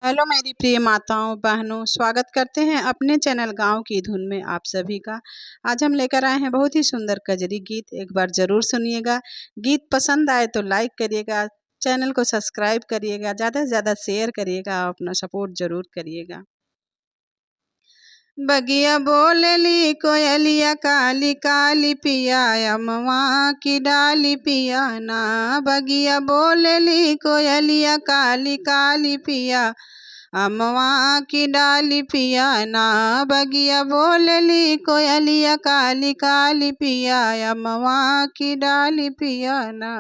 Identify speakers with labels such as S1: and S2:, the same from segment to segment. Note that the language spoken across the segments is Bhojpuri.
S1: हेलो मेरी प्रिय माताओं बहनों, स्वागत करते हैं अपने चैनल गांव की धुन में आप सभी का। आज हम लेकर आए हैं बहुत ही सुंदर कजरी गीत। एक बार ज़रूर सुनिएगा। गीत पसंद आए तो लाइक करिएगा, चैनल को सब्सक्राइब करिएगा, ज़्यादा से ज़्यादा शेयर करिएगा, अपना सपोर्ट ज़रूर करिएगा। बगिया बोलली कोयलिया काली काली पिया अमवा की डाली पिया ना। बगिया बोलली कोयलिया काली काली पिया अमवा की डाली पिया ना। बगिया बोलली कोयलिया काली काली पिया अमवा की डाली पिया ना।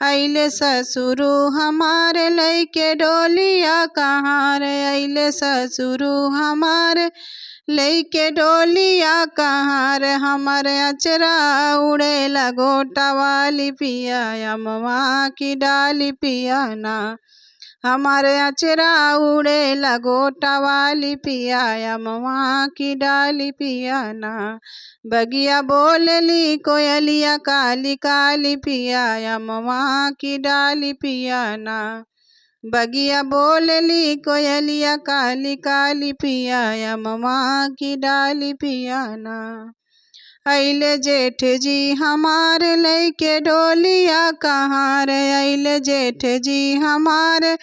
S1: अइले ससुरु हमारे लइके डोलिया कहाँ रे। अइले ससुरु हमारे लइके डोलिया कहाँ रे। हमारे अचरा उड़े लगोटा वाली पिया अमवा की डाली पिया ना। हमारे अचरा उड़े लगोटा वाली पिया अमवा की डाली पिया ना। बगिया बोलली कोयलिया काली काली पिया अमवा की डाली पिया ना। बगिया बोलली कोयलिया काली काली पिया अमवा की डाली पिया ना। अइले जेठ जी हमारे लइके डोलिया कहाँ रे। अइले जेठ जी हमारे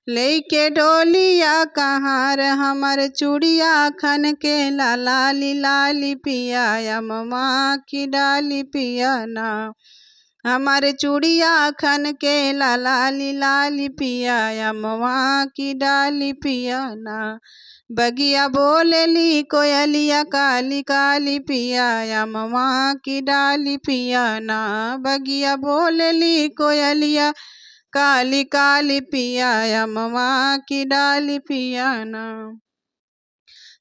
S1: लइके डोलिया कहाँ रे। हमर चूड़िया खन के लाली लाली पिया अमवा की डाली पिया ना। हमारे चूड़िया खन के लाली लाली पिया अमवा की डाली पिया ना। बगिया बोलली कोयलिया काली काली पिया अमवा की डाली पिया ना। बगिया बोलली कोयलिया काली काली पिया अमवा की डाली पिया ना।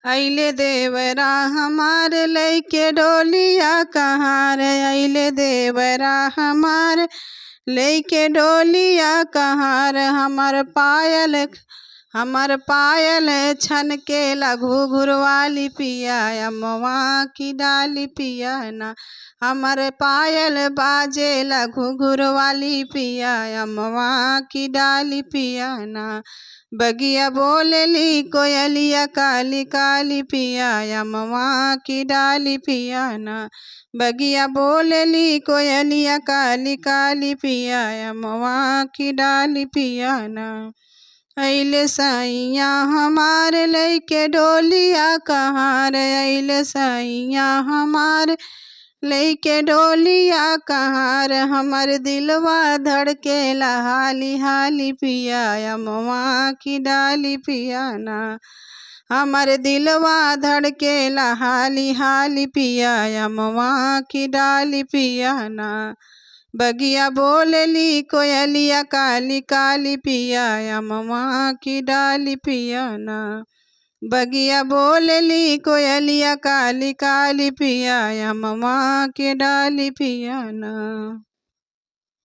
S1: अइले देवरा हमारे लइके डोलिया कहाँ रे। अइले देवरा हमारे लइके डोलिया कहाँ रे। हमर पायल छन के लघु घुरवाली पिया अमवा की डाली पिया ना। हमर पायल बाजे लघु घुरवाली पिया अमवा की डाली पिया ना। बगिया बोलली कोयलिया काली काली पिया अमवा की डाली पिया ना। बगिया बोलली कोयलिया काली काली पिया अमवा की डाली पिया ना। अइले सैया हमारे लइके डोलिया कहाँ रे। अइले सैया हमारे लइके डोलिया कहाँ रे। हमर दिलवा धड़केला हाली हाली पिया अमवा की डाली पिया ना। हमर दिलवा धड़केला हाली हाली पिया अमवा की डाली पिया ना। बगिया बोलली कोयलिया काली काली पिया अमवा की डाली पिया ना। बगिया बोलली कोयलिया काली काली पिया अमवा की डाली पिया ना।